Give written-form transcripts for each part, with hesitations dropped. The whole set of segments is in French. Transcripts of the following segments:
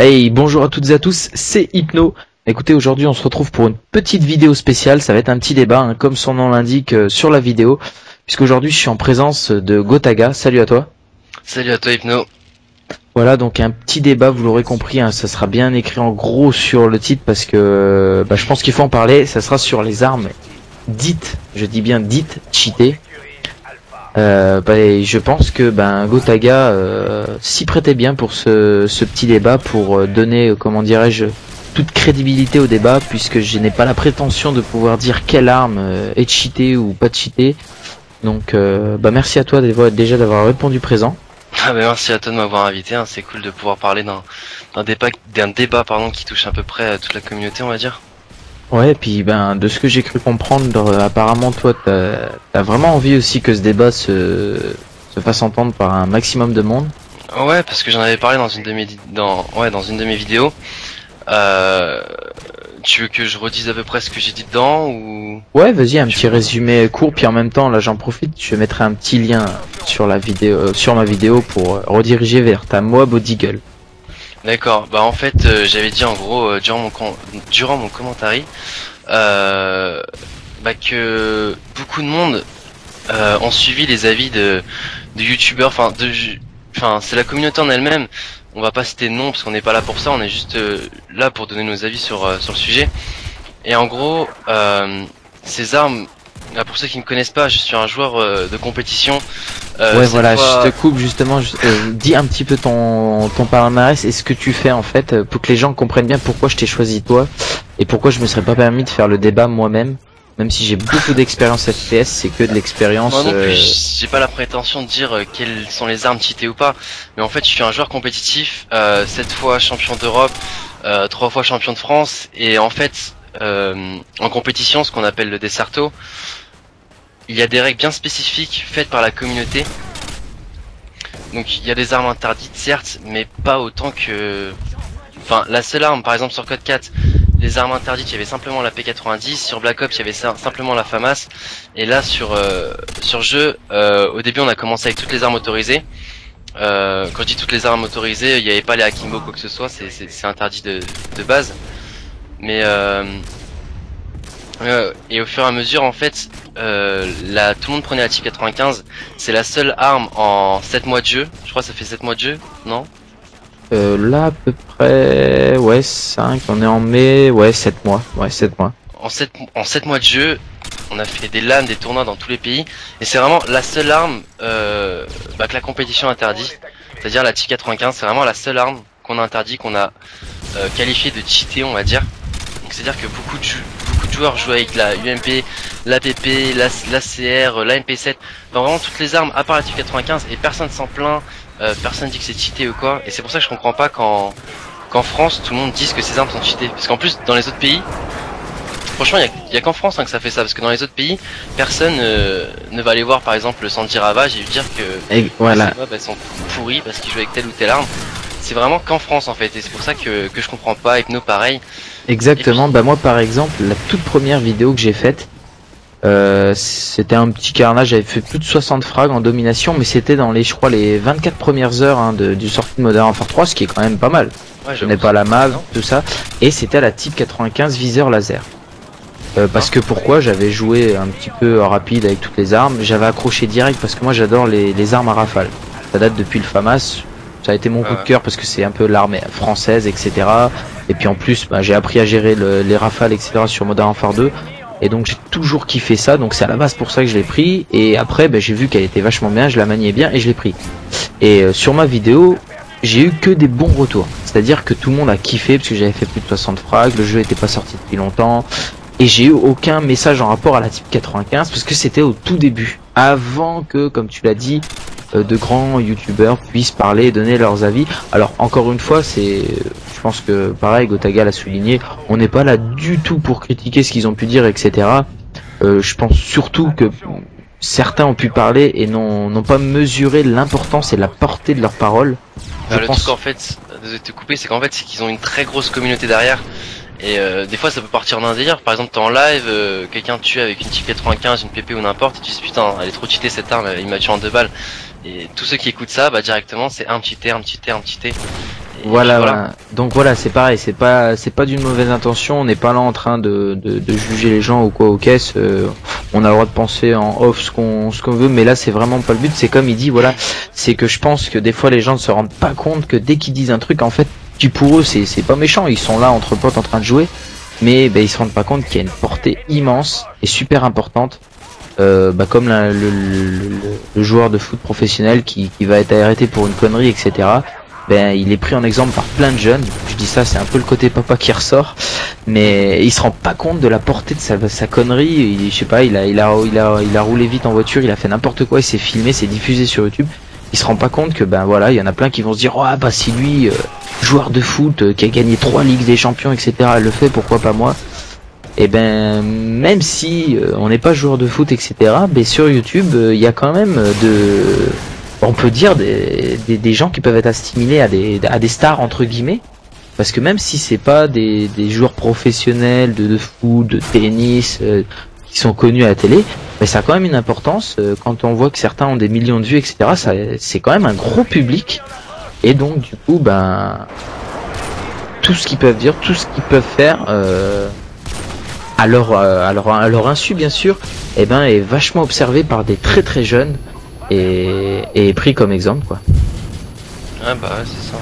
Hey, bonjour à toutes et à tous, c'est Hypno. Écoutez, aujourd'hui on se retrouve pour une petite vidéo spéciale, ça va être un petit débat, hein, comme son nom l'indique sur la vidéo, puisqu'aujourd'hui je suis en présence de Gotaga. Salut à toi. Salut à toi Hypno. Voilà, donc un petit débat, vous l'aurez compris, hein, ça sera bien écrit en gros sur le titre, parce que je pense qu'il faut en parler. Ça sera sur les armes dites, je dis bien dites, cheatées. Et je pense que Gotaga s'y prêtait bien pour ce petit débat, pour donner, comment dirais-je, toute crédibilité au débat, puisque je n'ai pas la prétention de pouvoir dire quelle arme est cheatée ou pas cheatée. Donc merci à toi déjà d'avoir répondu présent. Ah bah merci à toi de m'avoir invité, hein. C'est cool de pouvoir parler d'un débat qui touche à peu près toute la communauté, on va dire. Ouais, et puis de ce que j'ai cru comprendre, apparemment toi t'as vraiment envie aussi que ce débat se fasse entendre par un maximum de monde. Ouais, parce que j'en avais parlé dans une de mes vidéos. Tu veux que je redise à peu près ce que j'ai dit dedans ou... Ouais, vas-y, un petit résumé court, puis en même temps, là j'en profite, je mettrai un petit lien sur la vidéo, sur ma vidéo pour rediriger vers ta Moab au Deagle. D'accord, bah en fait j'avais dit en gros durant mon commentaire que beaucoup de monde ont suivi les avis de youtubeurs, enfin c'est la communauté en elle-même. On va pas citer de nom parce qu'on n'est pas là pour ça, on est juste là pour donner nos avis sur le sujet. Et en gros, ces armes, là, pour ceux qui ne me connaissent pas, je suis un joueur de compétition. Ouais, voilà, je te coupe justement. Dis un petit peu ton palmarès et ce que tu fais en fait, pour que les gens comprennent bien pourquoi je t'ai choisi toi et pourquoi je me serais pas permis de faire le débat moi-même. Même si j'ai beaucoup d'expérience FPS, c'est que de l'expérience. Moi non plus, j'ai pas la prétention de dire quelles sont les armes cheatées ou pas, mais en fait je suis un joueur compétitif, 7 fois champion d'Europe, 3 fois champion de France, et en fait en compétition, ce qu'on appelle le Desserto, il y a des règles bien spécifiques faites par la communauté. Donc il y a des armes interdites certes, mais pas autant que... Enfin la seule arme, par exemple sur Code 4, les armes interdites, il y avait simplement la P90, sur Black Ops il y avait simplement la FAMAS, et là sur jeu, au début on a commencé avec toutes les armes autorisées. Quand je dis toutes les armes autorisées, il n'y avait pas les Akimbo ou quoi que ce soit, c'est interdit de base. Mais et au fur et à mesure en fait, tout le monde prenait la Type 95, c'est la seule arme en 7 mois de jeu, je crois que ça fait 7 mois de jeu, non? Là à peu près, ouais 5, on est en mai, ouais 7 mois, ouais 7 mois. En 7 mois de jeu, on a fait des LAN, des tournois dans tous les pays, et c'est vraiment la seule arme que la compétition interdit, c'est-à-dire la Type 95, c'est vraiment la seule arme qu'on a interdit, qu'on a qualifié de cheatée on va dire. Donc c'est-à-dire que beaucoup de joueurs jouent avec la UMP, l'APP, l'ACR, la MP7, enfin, vraiment toutes les armes à part la Type 95, et personne s'en plaint. Personne dit que c'est cheaté ou quoi, et c'est pour ça que je comprends pas qu'en France tout le monde dise que ces armes sont cheatées, parce qu'en plus dans les autres pays, franchement il y a qu'en France que ça fait ça, parce que dans les autres pays personne ne va aller voir par exemple le Sandy Ravage et lui dire que voilà. ces mobs elles sont pourries parce qu'ils jouent avec telle ou telle arme. C'est vraiment qu'en France en fait, et c'est pour ça que je comprends pas. Hypno pareil. Exactement, moi par exemple la toute première vidéo que j'ai faite, c'était un petit carnage, j'avais fait plus de 60 frags en domination, mais c'était dans les, je crois, les 24 premières heures du sortie de Modern Warfare 3, ce qui est quand même pas mal. Ouais, je n'ai pas la MAV, tout ça, et c'était à la Type 95 viseur laser. Parce que pourquoi, j'avais joué un petit peu rapide avec toutes les armes, j'avais accroché direct parce que moi j'adore les armes à rafale. Ça date depuis le FAMAS, ça a été mon coup de cœur parce que c'est un peu l'armée française, etc. Et puis en plus, j'ai appris à gérer les rafales, etc. sur Modern Warfare 2. Et donc j'ai toujours kiffé ça, donc c'est à la base pour ça que je l'ai pris. Et après j'ai vu qu'elle était vachement bien, je la maniais bien et je l'ai pris. Et sur ma vidéo, j'ai eu que des bons retours. C'est-à-dire que tout le monde a kiffé parce que j'avais fait plus de 60 frags, le jeu était pas sorti depuis longtemps. Et j'ai eu aucun message en rapport à la Type 95 parce que c'était au tout début. Avant que, comme tu l'as dit, de grands youtubeurs puissent parler et donner leurs avis. Alors encore une fois, je pense que pareil, Gotaga l'a souligné, on n'est pas là du tout pour critiquer ce qu'ils ont pu dire, etc. Je pense surtout que certains ont pu parler et n'ont pas mesuré l'importance et la portée de leurs paroles. Le truc en fait, de te couper, c'est qu'en fait c'est qu'ils ont une très grosse communauté derrière. Et des fois ça peut partir d'un délire, par exemple t'es en live, quelqu'un te tue avec une Type 95, une PP ou n'importe, et tu dis putain elle est trop cheatée cette arme, il m'a tué en 2 balles. Et tous ceux qui écoutent ça, directement c'est un cheaté. Voilà. Donc voilà, c'est pareil, c'est pas d'une mauvaise intention, on n'est pas là en train de juger les gens ou quoi aux caisses, on a le droit de penser en off ce qu'on veut, mais là c'est vraiment pas le but. C'est comme il dit, voilà, c'est que je pense que des fois les gens ne se rendent pas compte que dès qu'ils disent un truc, en fait, qui pour eux c'est pas méchant, ils sont là entre potes en train de jouer, mais ils se rendent pas compte qu'il y a une portée immense et super importante. Comme le joueur de foot professionnel qui va être arrêté pour une connerie, etc. Il est pris en exemple par plein de jeunes. Je dis ça, c'est un peu le côté papa qui ressort, mais il se rend pas compte de la portée de sa connerie. Je sais pas, il a roulé vite en voiture, il a fait n'importe quoi, il s'est filmé, c'est diffusé sur YouTube. Il se rend pas compte que il y en a plein qui vont se dire, oh si lui, joueur de foot qui a gagné 3 Ligues des Champions, etc. le fait, pourquoi pas moi? Et même si on n'est pas joueur de foot, etc. Sur YouTube, il y a quand même on peut dire des gens qui peuvent être assimilés à des stars entre guillemets, parce que même si c'est pas des joueurs professionnels de foot, de tennis qui sont connus à la télé, ça a quand même une importance quand on voit que certains ont des millions de vues, etc. C'est quand même un gros public, et donc du coup tout ce qu'ils peuvent dire, tout ce qu'ils peuvent faire à leur insu bien sûr, est vachement observé par des très très jeunes et pris comme exemple, quoi. Ouais, c'est ça.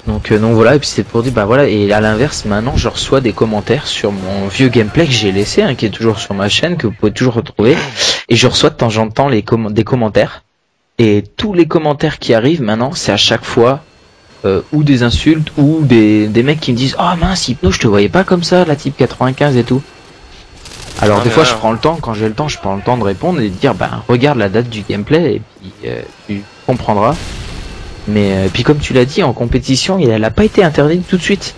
Donc voilà, et puis c'est pour dire et à l'inverse, maintenant je reçois des commentaires sur mon vieux gameplay que j'ai laissé, qui est toujours sur ma chaîne, que vous pouvez toujours retrouver, et je reçois de temps en temps des commentaires, et tous les commentaires qui arrivent maintenant, c'est à chaque fois ou des insultes ou des mecs qui me disent, oh mince Hypno, je te voyais pas comme ça, la type 95 et tout. Alors des fois je prends le temps, quand j'ai le temps, je prends le temps de répondre et de dire regarde la date du gameplay et puis tu comprendras. Mais puis comme tu l'as dit, en compétition elle a pas été interdite tout de suite.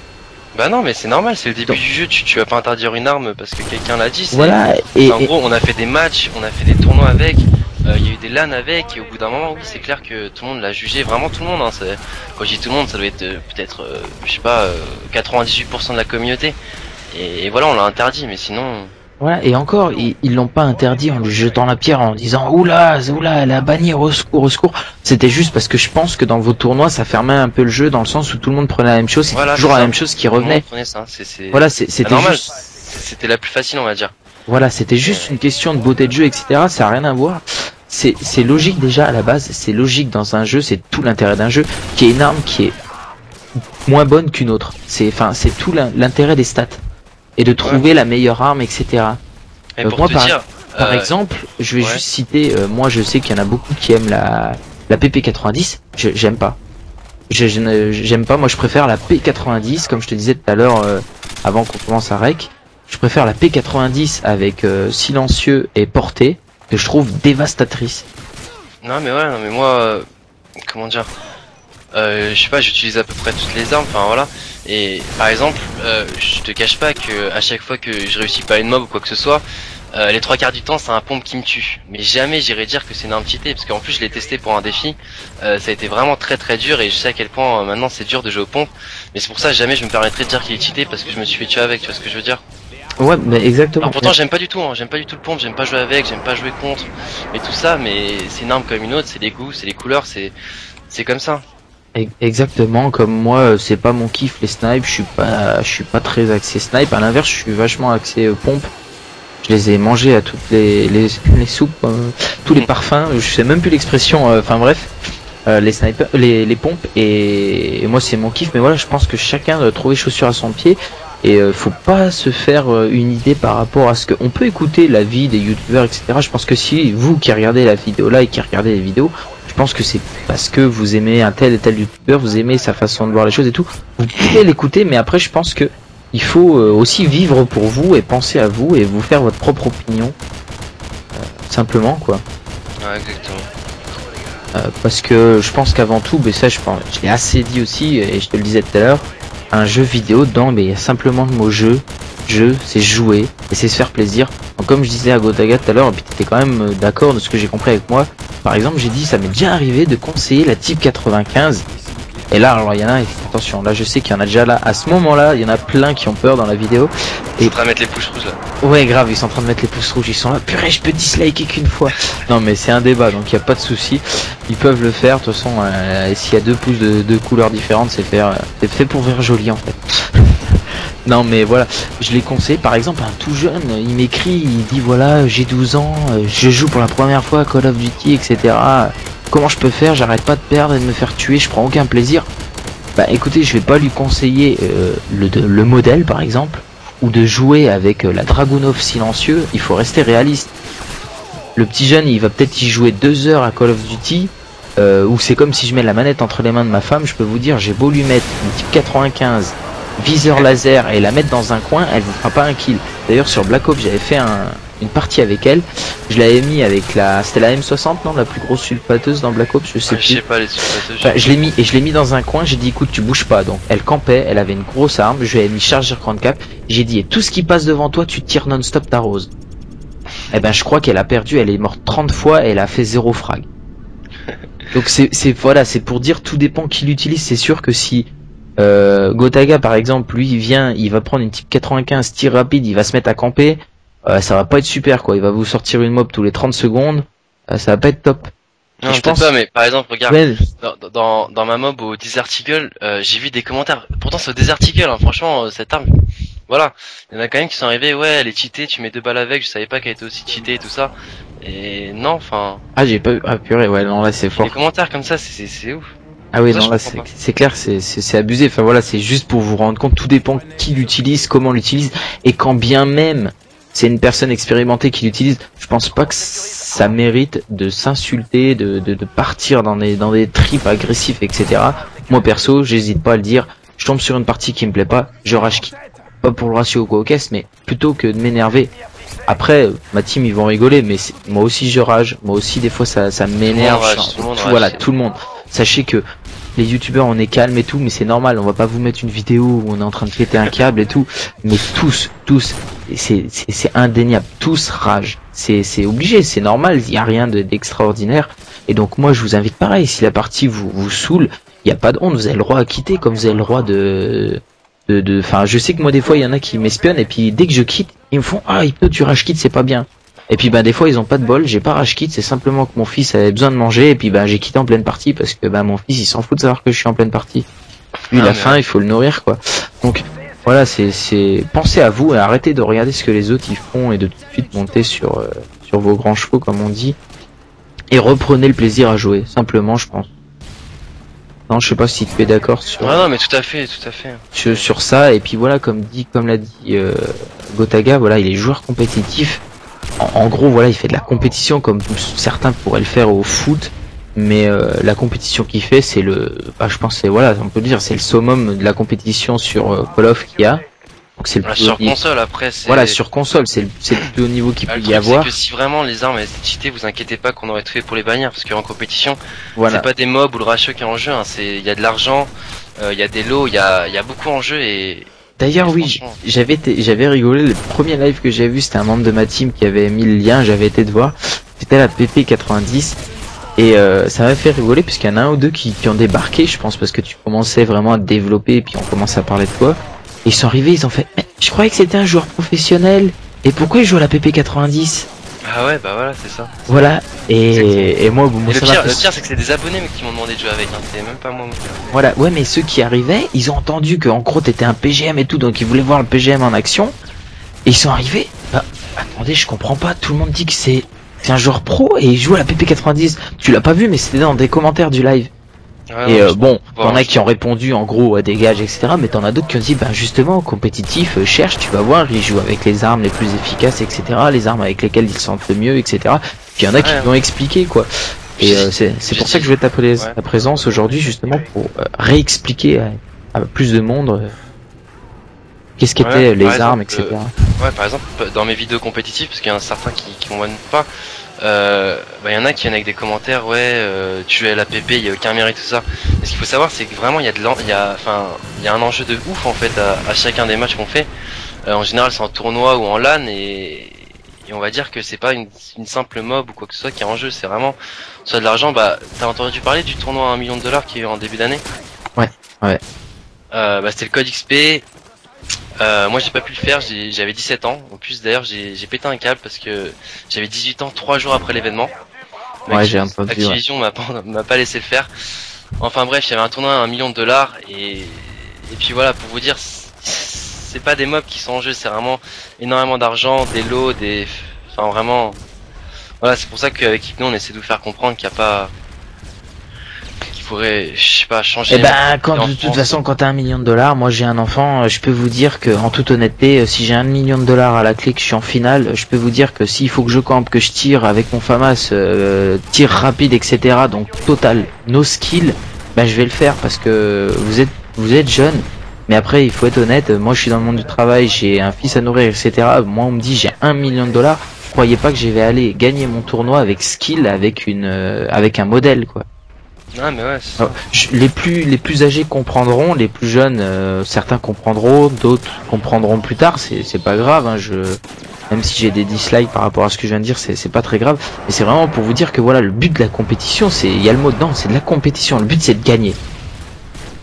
Non, mais c'est normal, c'est le début du jeu, tu vas pas interdire une arme parce que quelqu'un l'a dit. Voilà, en gros on a fait des matchs, on a fait des tournois avec, il y a eu des LAN avec, et au bout d'un moment oui c'est clair que tout le monde l'a jugé, vraiment tout le monde, quand je dis tout le monde ça doit être peut-être je sais pas 98% de la communauté, et voilà on l'a interdit, mais sinon... Voilà, et encore, ils l'ont pas interdit en lui jetant la pierre, en disant oula, elle a banni, au secours. C'était juste parce que je pense que dans vos tournois, ça fermait un peu le jeu, dans le sens où tout le monde prenait la même chose, c'était toujours la même chose qui revenait. Voilà, c'était juste... C'était la plus facile, on va dire. Voilà, c'était juste une question de beauté de jeu, etc. Ça a rien à voir. C'est logique déjà à la base, c'est logique dans un jeu, c'est tout l'intérêt d'un jeu, qui est une arme qui est moins bonne qu'une autre. C'est tout l'intérêt des stats. Et de trouver la meilleure arme, etc. Moi, par exemple, je vais juste citer, moi je sais qu'il y en a beaucoup qui aiment la PP90, j'aime pas. J'aime pas, moi je préfère la P90, comme je te disais tout à l'heure, avant qu'on commence à rec. Je préfère la P90 avec silencieux et portée, que je trouve dévastatrice. Non mais moi, comment dire, je sais pas, j'utilise à peu près toutes les armes, enfin voilà. Et par exemple, je te cache pas que à chaque fois que je réussis pas une mob ou quoi que ce soit, les 3 quarts du temps c'est un pompe qui me tue. Mais jamais j'irai dire que c'est une arme cheatée, parce qu'en plus je l'ai testé pour un défi, ça a été vraiment très très dur, et je sais à quel point maintenant c'est dur de jouer aux pompes. Mais c'est pour ça jamais je me permettrais de dire qu'il est cheaté, parce que je me suis fait tuer avec, tu vois ce que je veux dire. Ouais, mais exactement. Alors pourtant j'aime pas du tout, j'aime pas du tout le pompe, j'aime pas jouer avec, j'aime pas jouer contre, et tout ça, mais c'est une arme comme une autre, c'est les goûts, c'est les couleurs, c'est comme ça. Exactement, comme moi c'est pas mon kiff les snipes, je suis pas très axé snipe, à l'inverse je suis vachement axé pompe. Je les ai mangés à toutes les soupes, tous les parfums, je sais même plus l'expression, enfin bref, les snipers, les pompes, et moi c'est mon kiff. Mais voilà, je pense que chacun doit trouver chaussure à son pied, et faut pas se faire une idée par rapport à ce que on peut écouter l'avis des youtubeurs, etc. Je pense que si vous qui regardez la vidéo là et qui regardez les vidéos, je pense que c'est parce que vous aimez un tel et tel youtubeur, vous aimez sa façon de voir les choses et tout, vous pouvez l'écouter, mais après je pense que il faut aussi vivre pour vous et penser à vous et vous faire votre propre opinion, simplement quoi. Ouais, exactement. Parce que je pense qu'avant tout, ça je l'ai assez dit aussi, et je te le disais tout à l'heure, un jeu vidéo dedans, il y a simplement le mot jeu, c'est jouer, et c'est se faire plaisir. Donc comme je disais à Gotaga tout à l'heure, et puis tu étais quand même d'accord de ce que j'ai compris avec moi, par exemple j'ai dit ça m'est déjà arrivé de conseiller la Type 95 Et là, alors il y en a, attention, là je sais qu'il y en a déjà là, à ce moment-là, il y en a plein qui ont peur dans la vidéo. Ils sont en train de mettre les pouces rouges là. Ouais, grave, ils sont en train de mettre les pouces rouges, ils sont là, purée, je peux disliker qu'une fois. Non mais c'est un débat, donc il n'y a pas de souci. Ils peuvent le faire, de toute façon, s'il y a deux pouces de couleurs différentes, c'est fait pour faire joli en fait. Non mais voilà, je les conseille, par exemple un tout jeune, il m'écrit, il dit voilà, j'ai 12 ans, je joue pour la première fois à Call of Duty, etc. Comment je peux faire, j'arrête pas de perdre et de me faire tuer, je prends aucun plaisir. Bah écoutez, je vais pas lui conseiller le modèle par exemple, ou de jouer avec la Dragunov silencieux, il faut rester réaliste. Le petit jeune, il va peut-être y jouer 2 heures à Call of Duty, où c'est comme si je mets la manette entre les mains de ma femme, je peux vous dire, j'ai beau lui mettre une type 95, viseur laser et la mettre dans un coin, elle vous fera pas un kill. D'ailleurs sur Black Ops j'avais fait une partie avec elle, je l'avais mis avec c'était la M60 non, la plus grosse sulfateuse dans Black Ops, je sais plus. Je sais pas les sulfateuses. Enfin, je l'ai mis dans un coin, j'ai dit écoute tu bouges pas, donc elle campait, elle avait une grosse arme, je lui ai mis chargeur 44, j'ai dit et tout ce qui passe devant toi tu tires non-stop ta rose. Et ben je crois qu'elle a perdu, elle est morte 30 fois et elle a fait 0 frag. Donc voilà, c'est pour dire tout dépend qui l'utilise, c'est sûr que si Gotaga par exemple, lui il vient, il va prendre une type 95 tir rapide, il va se mettre à camper, ça va pas être super quoi, il va vous sortir une mob tous les 30 secondes, ça va pas être top. Non, je pense pas, mais par exemple, regarde, ouais. Dans ma mob au Desert Eagle, j'ai vu des commentaires, pourtant c'est au Desert Eagle, hein, franchement, cette arme, voilà, il y en a quand même qui sont arrivés, ouais, elle est cheatée, tu mets 2 balles avec, je savais pas qu'elle était aussi cheatée et tout ça, et non, enfin... Ah j'ai pas eu, ah purée, ouais, non là c'est fort. Les commentaires comme ça, c'est ouf. Ah oui, non là c'est clair, c'est abusé. Enfin voilà, c'est juste pour vous rendre compte. Tout dépend qui l'utilise, comment l'utilise, et quand bien même c'est une personne expérimentée qui l'utilise, je pense pas que ça mérite de s'insulter, de partir dans des trips agressifs, etc. Moi perso, j'hésite pas à le dire. Je tombe sur une partie qui me plaît pas, je rage quitte. Pas pour le ratio ou quoi au caisse, mais plutôt que de m'énerver. Après, ma team ils vont rigoler, mais moi aussi je rage. Moi aussi des fois ça m'énerve. Voilà, tout le monde. Sachez que les youtubeurs on est calme et tout, mais c'est normal, on va pas vous mettre une vidéo où on est en train de péter un câble et tout, mais tous, c'est indéniable, tous rage, c'est obligé, c'est normal, il y a rien d'extraordinaire, et donc moi je vous invite pareil, si la partie vous saoule, il y a pas de honte, vous avez le droit à quitter, comme vous avez le droit enfin je sais que moi des fois il y en a qui m'espionnent, et puis dès que je quitte, ils me font ah Hypno tu rage quitte, c'est pas bien. Et puis des fois ils ont pas de bol, j'ai pas rage quitte, c'est simplement que mon fils avait besoin de manger et puis j'ai quitté en pleine partie parce que mon fils il s'en fout de savoir que je suis en pleine partie. Lui il a faim, il faut le nourrir quoi. Donc voilà, c'est pensez à vous et arrêtez de regarder ce que les autres ils font et de tout de suite monter sur vos grands chevaux comme on dit et reprenez le plaisir à jouer, simplement je pense. Non, je sais pas si tu es d'accord sur. Non mais tout à fait. Sur ça, et puis voilà, comme l'a dit Gotaga, voilà, il est joueur compétitif. En gros, voilà, il fait de la compétition comme certains pourraient le faire au foot, mais la compétition qu'il fait, c'est je pense, c'est voilà, on peut dire, c'est le summum de la compétition sur Call of qu'il y a. Donc c'est le plus sur console après. Voilà, sur console, c'est le plus haut niveau qu'il peut y avoir. C'est que si vraiment les armes étaient cheatées, vous inquiétez pas qu'on aurait tout fait pour les bannir, parce qu'en compétition, voilà. C'est pas des mobs ou le ratio qui est en jeu, hein, il y a de l'argent, il y a des lots, il y a beaucoup en jeu et. D'ailleurs oui, j'avais rigolé, le premier live que j'ai vu c'était un membre de ma team qui avait mis le lien, j'avais été de voir, c'était la PP90 et ça m'a fait rigoler puisqu'il y en a un ou deux qui ont débarqué je pense parce que tu commençais vraiment à te développer et puis on commence à parler de toi et ils sont arrivés, ils ont fait mais je croyais que c'était un joueur professionnel et pourquoi il joue à la PP90? Ah ouais bah voilà c'est ça. Voilà et moi bon, et le pire c'est que c'est des abonnés qui m'ont demandé de jouer avec, hein. C'est même pas moi. Voilà ouais mais ceux qui arrivaient ils ont entendu que en gros t'étais un PGM et tout donc ils voulaient voir le PGM en action et ils sont arrivés attendez je comprends pas, tout le monde dit que c'est un joueur pro et il joue à la PP90, tu l'as pas vu mais c'était dans des commentaires du live. Ouais, et bon, t'en as qui ont répondu en gros à dégage etc, mais t'en as d'autres qui ont dit justement compétitif, cherche, tu vas voir, il joue avec les armes les plus efficaces etc, les armes avec lesquelles il se sent le mieux etc, puis il y en a qui vont expliquer quoi, et c'est pour ça que je vais t'appeler ta présence aujourd'hui justement pour réexpliquer à plus de monde qu'est-ce qu'étaient les armes etc. Ouais par exemple dans mes vidéos compétitives, parce qu'il y en a certains qui m'en pas, y en a qui viennent avec des commentaires tu es à la PP, il y a aucun mérite tout ça. Et ce qu'il faut savoir c'est que vraiment il y a un enjeu de ouf en fait à chacun des matchs qu'on fait. En général c'est en tournoi ou en LAN et on va dire que c'est pas une simple mob ou quoi que ce soit qui est en jeu, c'est vraiment soit de l'argent. T'as entendu parler du tournoi à $1 million qui est eu en début d'année? Ouais, ouais. Bah, c'était le code XP. Moi j'ai pas pu le faire, j'avais 17 ans. En plus d'ailleurs j'ai pété un câble parce que j'avais 18 ans 3 jours après l'événement. Ouais, j'ai entendu. Activision m'a pas laissé le faire. Enfin bref, il y avait un tournoi à $1 million et puis voilà, pour vous dire, c'est pas des mobs qui sont en jeu, c'est vraiment énormément d'argent, des lots, enfin vraiment. Voilà, c'est pour ça qu'avec Hypno on essaie de vous faire comprendre qu'il n'y a pas, qu'il faudrait, je sais pas, changer. Eh ben, de toute façon, quand t'as $1 million, moi j'ai un enfant, je peux vous dire que, en toute honnêteté, si j'ai $1 million à la clé, que je suis en finale, je peux vous dire que s'il faut que je campe, que je tire avec mon FAMAS, tir rapide, etc., donc total, no skill, ben je vais le faire parce que vous êtes jeune. Mais après, il faut être honnête, moi je suis dans le monde du travail, j'ai un fils à nourrir, etc. Moi on me dit j'ai $1 million, je croyais pas que je vais aller gagner mon tournoi avec skill, avec un modèle, quoi. Ah mais ouais. Les plus âgés comprendront, les plus jeunes, certains comprendront, d'autres comprendront plus tard. C'est pas grave. Hein, même si j'ai des dislikes par rapport à ce que je viens de dire, c'est pas très grave. Mais c'est vraiment pour vous dire que voilà, le but de la compétition, il y a le mot dedans, c'est de la compétition. Le but c'est de gagner.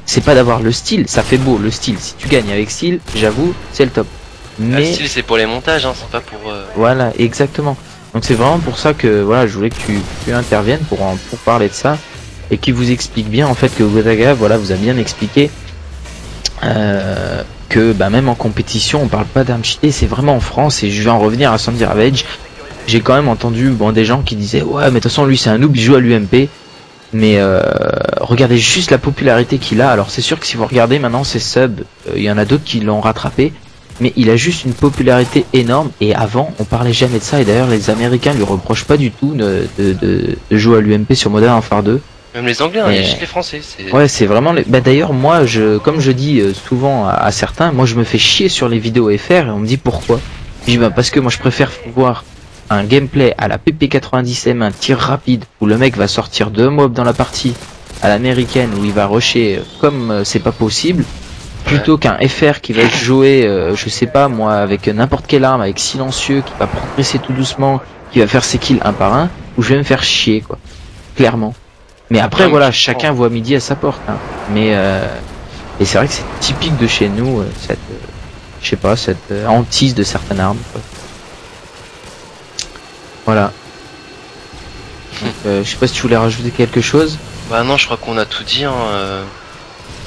C'est pas d'avoir le style. Ça fait beau le style. Si tu gagnes avec style, j'avoue, c'est le top. Mais le style c'est pour les montages, hein, c'est pas pour. Voilà, exactement. Donc c'est vraiment pour ça que voilà, je voulais que tu interviennes pour parler de ça. Et qui vous explique bien en fait que Gotaga, voilà, vous a bien expliqué que bah, même en compétition on parle pas d'armes cheatées, c'est vraiment en France. Et je vais en revenir à Sandy Ravage. J'ai quand même entendu des gens qui disaient ouais mais de toute façon lui c'est un noob, il joue à l'UMP. Mais regardez juste la popularité qu'il a. Alors c'est sûr que si vous regardez maintenant ses subs, il y en a d'autres qui l'ont rattrapé. Mais il a juste une popularité énorme. Et avant on parlait jamais de ça. Et d'ailleurs les Américains lui reprochent pas du tout de jouer à l'UMP sur Modern Warfare 2. Même les Anglais, hein, il y a juste les Français. Ouais, c'est vraiment. Bah d'ailleurs, moi, comme je dis souvent à certains, moi, je me fais chier sur les vidéos FR et on me dit pourquoi. Je dis bah parce que moi, je préfère voir un gameplay à la PP90M, un tir rapide où le mec va sortir 2 mobs dans la partie, à l'américaine où il va rusher comme c'est pas possible, plutôt qu'un FR qui va jouer, je sais pas moi, avec n'importe quelle arme, avec silencieux, qui va progresser tout doucement, qui va faire ses kills un par un, où je vais me faire chier quoi, clairement. Mais après voilà, chacun voit midi à sa porte. Hein. Mais et c'est vrai que c'est typique de chez nous cette, je sais pas, cette hantise de certaines armes. Quoi. Voilà. Donc, je sais pas si tu voulais rajouter quelque chose. Bah non, je crois qu'on a tout dit. Hein,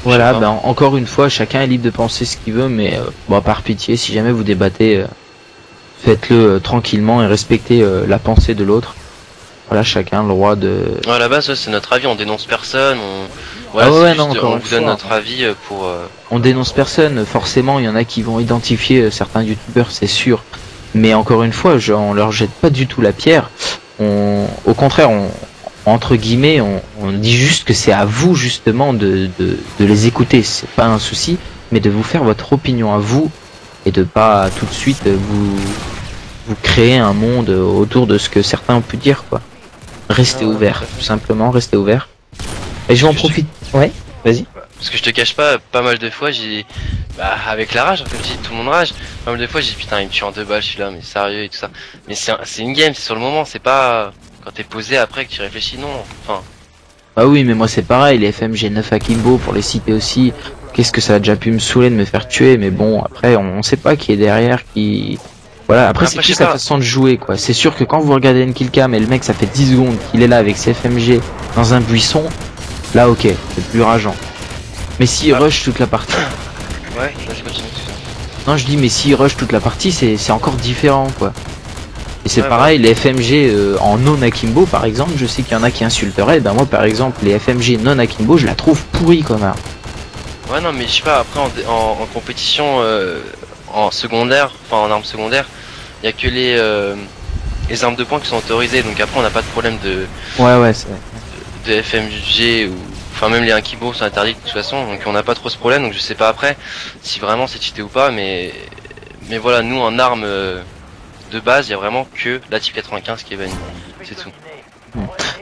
voilà, ben encore une fois, chacun est libre de penser ce qu'il veut, mais bon, par pitié, si jamais vous débattez, faites-le tranquillement et respectez la pensée de l'autre. Voilà, chacun le droit de. Ouais, à la base, c'est notre avis, on dénonce personne, voilà, on vous donne notre avis pour. On dénonce personne, forcément, il y en a qui vont identifier certains youtubeurs, c'est sûr. Mais encore une fois, on leur jette pas du tout la pierre. Au contraire, entre guillemets, on dit juste que c'est à vous justement de les écouter. C'est pas un souci, mais de vous faire votre opinion à vous et de pas tout de suite vous créer un monde autour de ce que certains ont pu dire quoi. Restez ouvert, tout simplement, restez ouvert. Et je vais en profiter. Ouais, vas-y. Parce que je te cache pas mal de fois, avec la rage, comme je dis, tout le monde rage. Pas mal de fois, j'ai dit putain, il me tue en 2 balles, je suis là, mais sérieux et tout ça. Mais c'est une game, c'est sur le moment, c'est pas quand t'es posé après que tu réfléchis, non. Enfin. Bah oui, mais moi c'est pareil, les FMG 9 Akimbo pour les citer aussi. Qu'est-ce que ça a déjà pu me saouler de me faire tuer, mais bon, après on sait pas qui est derrière, qui. Voilà, après c'est plus sa façon de jouer quoi. C'est sûr que quand vous regardez une killcam et le mec ça fait 10 secondes qu'il est là avec ses FMG dans un buisson, là ok, c'est plus rageant. Mais s'il rush toute la partie. Ouais, vas-y continue. Non je dis mais s'il rush toute la partie c'est encore différent quoi. Et c'est pareil, les FMG en non akimbo par exemple, je sais qu'il y en a qui insulteraient, ben moi par exemple les FMG non akimbo je la trouve pourrie comme arme. Ouais non mais je sais pas, après en compétition en secondaire, enfin en arme secondaire, il y a que les armes de poing qui sont autorisées, donc après on n'a pas de problème de de FMG ou enfin même les Akimbo sont interdits de toute façon, donc on n'a pas trop ce problème, donc je sais pas après si vraiment c'est cheaté ou pas, mais voilà, nous en armes de base il y a vraiment que la type 95 qui est bannie, c'est tout.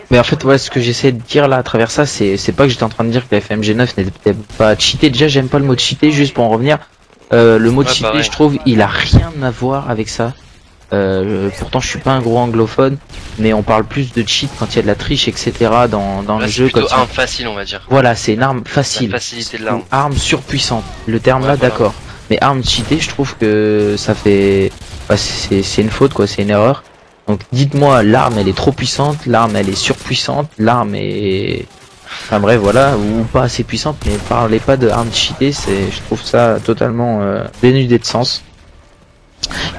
Mais en fait ouais, ce que j'essaie de dire là à travers ça, c'est pas que j'étais en train de dire que la FMG 9 n'était pas cheaté. Déjà j'aime pas le mot cheaté, juste pour en revenir, le mot cheaté je trouve il a rien à voir avec ça. Pourtant je suis pas un gros anglophone, mais on parle plus de cheat quand il y a de la triche, etc. dans Là, le c'est jeu. plutôt arme facile, on va dire. Voilà, c'est une arme La facile. facilité de l'arme. Ou arme surpuissante. Le terme Ouais, là, voilà. d'accord. Mais arme cheatée, je trouve que ça fait... Bah, c'est une faute, quoi, c'est une erreur. Donc dites-moi, l'arme elle est trop puissante, l'arme elle est surpuissante, l'arme est... Enfin bref, voilà, ou pas assez puissante, mais parlez pas de arme cheatée, je trouve ça totalement dénudé de sens.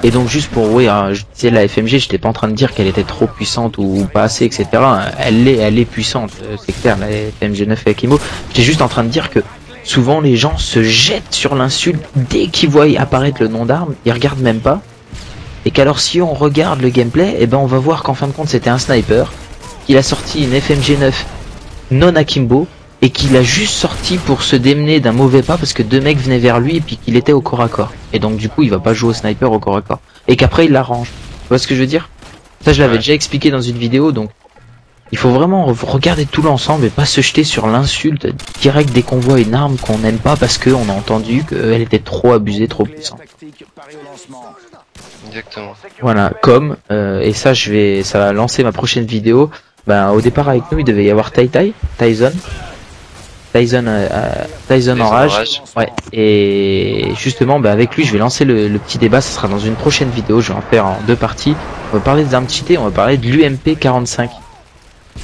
Et donc juste pour, oui, hein, je disais la FMG, j'étais pas en train de dire qu'elle était trop puissante ou pas assez, etc. Elle est puissante, c'est clair, la FMG 9 avec Imo. J'étais juste en train de dire que souvent les gens se jettent sur l'insulte dès qu'ils voient apparaître le nom d'arme, ils regardent même pas. Et qu'alors si on regarde le gameplay, eh ben on va voir qu'en fin de compte c'était un sniper, qu'il a sorti une FMG 9 non akimbo, et qu'il a juste sorti pour se démener d'un mauvais pas parce que deux mecs venaient vers lui et puis qu'il était au corps à corps. Et donc du coup il va pas jouer au sniper au corps à corps. Et qu'après il l'arrange. Tu vois ce que je veux dire? Ça je l'avais déjà expliqué dans une vidéo, donc il faut vraiment regarder tout l'ensemble et pas se jeter sur l'insulte direct dès qu'on voit une arme qu'on n'aime pas parce qu'on a entendu qu'elle était trop abusée, trop puissante. Exactement. Voilà, comme, et ça ça va lancer ma prochaine vidéo. Ben, au départ avec nous il devait y avoir Tyson en rage. Ouais. Et justement, bah, avec lui, je vais lancer le petit débat. Ça sera dans une prochaine vidéo. Je vais en faire en deux parties. On va parler des armes cheatées. On va parler de l'UMP 45,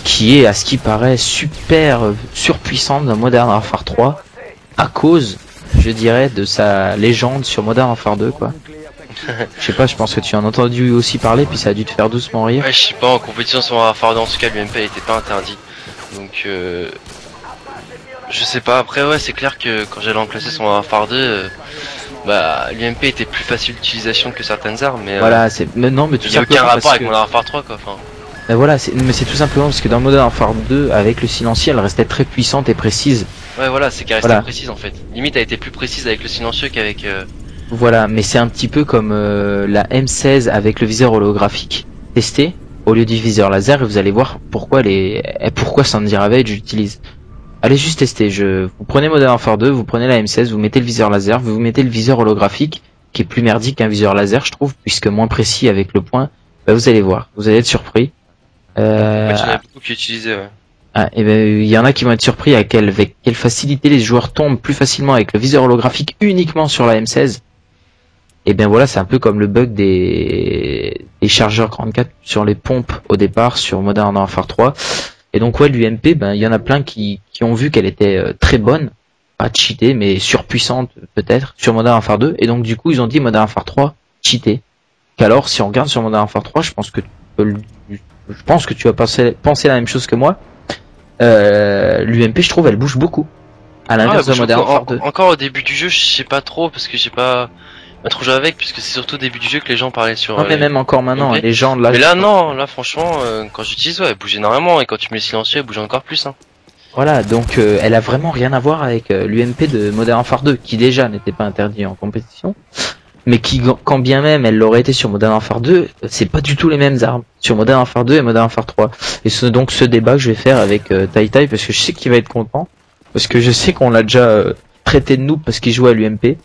qui est, à ce qui paraît, super surpuissante dans Modern Warfare 3, à cause, je dirais, de sa légende sur Modern Warfare 2, quoi. Je sais pas, je pense que tu en as entendu aussi parler, puis ça a dû te faire doucement rire. Ouais, je sais pas, en compétition sur Warfare 2, en tout cas, l'UMP était pas interdit. Donc, je sais pas, après, ouais, c'est clair que quand j'allais en classer sur Warfare 2, bah, l'UMP était plus facile d'utilisation que certaines armes, mais voilà, mais non, mais tout il y a aucun rapport avec Modern Warfare 3, quoi. Enfin. Ben voilà, mais c'est tout simplement parce que dans Modern Warfare 2, avec le silencieux, elle restait très puissante et précise. Ouais, voilà, c'est qu'elle restait précise en fait. Limite, elle était plus précise avec le silencieux qu'avec. Voilà, mais c'est un petit peu comme la M16 avec le viseur holographique testé au lieu du viseur laser, et vous allez voir pourquoi pourquoi Sandy Ravage j'utilise. Allez juste tester. Vous prenez Modern Warfare 2, vous prenez la M16, vous mettez le viseur laser, vous mettez le viseur holographique, qui est plus merdique qu'un viseur laser, je trouve, puisque moins précis avec le point. Bah, vous allez voir, vous allez être surpris. Ouais, il y en a beaucoup qui utilisaient, ouais. Ah, et ben il y en a qui vont être surpris avec quelle facilité les joueurs tombent plus facilement avec le viseur holographique uniquement sur la M16. Et bien voilà, c'est un peu comme le bug des chargeurs 44 sur les pompes au départ sur Modern Warfare 3. Et donc ouais, l'UMP, ben il y en a plein qui ont vu qu'elle était très bonne, pas cheatée, mais surpuissante peut-être sur Modern Warfare 2. Et donc du coup ils ont dit Modern Warfare 3 cheaté. Qu'alors si on regarde sur Modern Warfare 3, je pense que tu vas penser la même chose que moi. L'UMP, je trouve, elle bouge beaucoup. À l'inverse de Modern Warfare 2. Encore au début du jeu, je sais pas trop parce que j'ai pas trop joué avec, puisque c'est surtout au début du jeu que les gens parlaient sur. Non mais même encore maintenant, les gens là. Mais là non, là franchement, quand j'utilise, ouais, elle bouge énormément, et quand tu mets le silencieux, elle bouge encore plus. Hein. Voilà, donc elle a vraiment rien à voir avec l'UMP de Modern Warfare 2, qui déjà n'était pas interdit en compétition, mais qui, quand bien même elle l'aurait été sur Modern Warfare 2, c'est pas du tout les mêmes armes sur Modern Warfare 2 et Modern Warfare 3. Et c'est donc ce débat que je vais faire avec Tai, parce que je sais qu'il va être content, parce que je sais qu'on l'a déjà traité de noob parce qu'il jouait à l'UMP.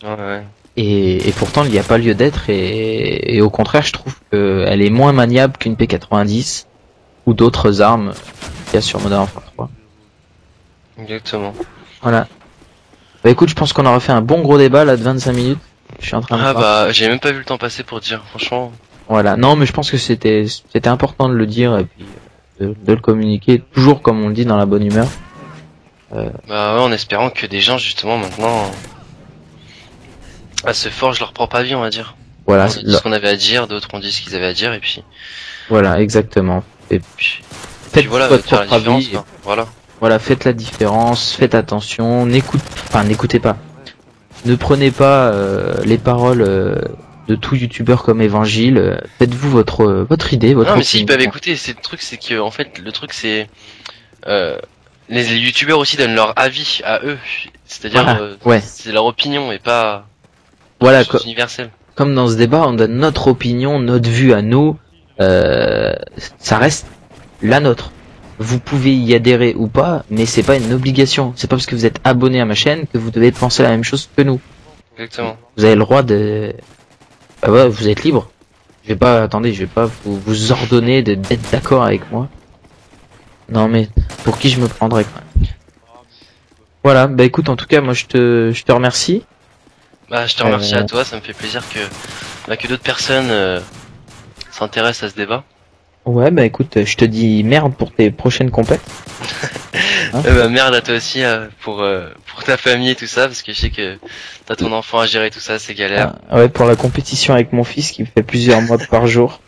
Ouais. Et pourtant il n'y a pas lieu d'être, et au contraire je trouve qu'elle est moins maniable qu'une P90 ou d'autres armes qu'il y a sur Modern Warfare 3. Exactement. Voilà. Bah écoute, je pense qu'on aura fait un bon gros débat là de 25 minutes. Je suis en train de j'ai même pas vu le temps passer pour dire, franchement. Voilà, non mais je pense que c'était important de le dire et puis de le communiquer, toujours comme on le dit, dans la bonne humeur. Bah ouais, en espérant que des gens justement maintenant se forgent leur propre avis, on va dire. Voilà, on dit ce qu'on avait à dire, d'autres ont dit ce qu'ils avaient à dire, et puis. Voilà, exactement. Et puis faites voilà, votre propre avis. Voilà, faites la différence, faites attention, n'écoutez pas. Ne prenez pas les paroles de tout youtubeur comme évangile. Faites-vous votre idée, votre. Non, mais s'ils peuvent écouter, c'est le truc, c'est que en fait, le truc, c'est les youtubeurs aussi donnent leur avis à eux, c'est-à-dire c'est leur opinion et pas universelle. Comme dans ce débat, on donne notre opinion, notre vue à nous. Ça reste la nôtre. Vous pouvez y adhérer ou pas, mais c'est pas une obligation. C'est pas parce que vous êtes abonné à ma chaîne que vous devez penser la même chose que nous. Exactement. Vous avez le droit de Ah ouais, vous êtes libre. Je vais pas, attendez, je vais pas vous ordonner d'être d'accord avec moi. Non mais, pour qui je me prendrais quand même. Voilà, bah écoute, en tout cas, moi je te remercie. Bah, je te remercie à toi, ça me fait plaisir que d'autres personnes s'intéressent à ce débat. Ouais, bah écoute, je te dis merde pour tes prochaines compètes. Hein Bah, merde à toi aussi pour ta famille et tout ça, parce que je sais que t'as ton enfant à gérer tout ça, c'est galère. Ah, ouais, pour la compétition avec mon fils qui me fait plusieurs mois par jour.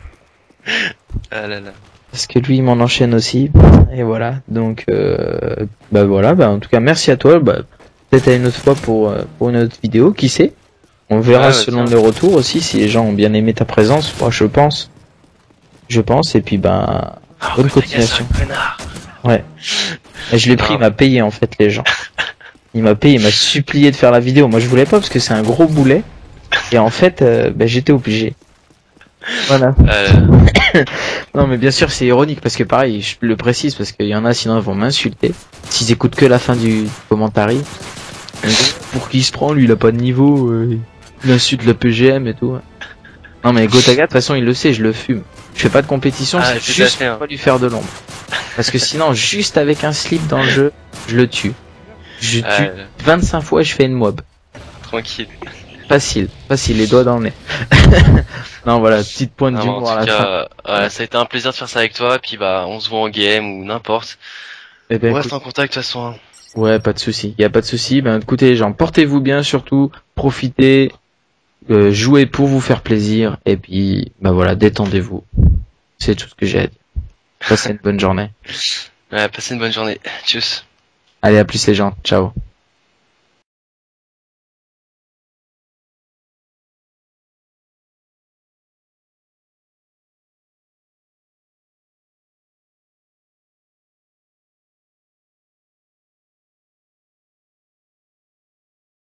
Ah là là. Parce que lui, il m'en enchaîne aussi. Et voilà, donc bah voilà, bah en tout cas, merci à toi. Bah, peut-être à une autre fois pour une autre vidéo, qui sait. On verra Ouais, selon tiens. le retour aussi, si les gens ont bien aimé ta présence. Moi, je pense. Je pense, et puis bah, Ah, bonne ouais, continuation. connard. Ouais. Et je l'ai pris, il m'a payé en fait les gens. Il m'a payé, il m'a supplié de faire la vidéo. Moi je voulais pas parce que c'est un gros boulet. Et en fait, bah, j'étais obligé. Voilà. Non mais bien sûr c'est ironique parce que pareil, je le précise parce qu'il y en a sinon ils vont m'insulter. S'ils écoutent que la fin du commentary. Pour qui il se prend, lui il a pas de niveau, il insulte la PGM et tout. Non mais Gotaga de toute façon il le sait, je le fume. Je fais pas de compétition, Ah, c'est tout à juste fait, hein. pour pas lui faire de l'ombre. Parce que sinon, juste avec un slip dans le jeu, je le tue. Je tue 25 fois et je fais une mob. Tranquille. Facile, facile, les doigts dans le nez. Non voilà, petite pointe Non, en d'humour à tout la fin. cas, ça a été un plaisir de faire ça avec toi, puis bah on se voit en game ou n'importe. Eh ben, On écoute, reste en contact de toute façon. Hein. ouais, pas de souci, y a pas de souci. Ben écoutez les gens, portez-vous bien surtout, profitez, jouez pour vous faire plaisir et puis bah voilà, détendez-vous. C'est tout ce que j'ai à dire. Passez une bonne journée. Ouais, passez une bonne journée. Tchuss. Allez, à plus les gens, ciao.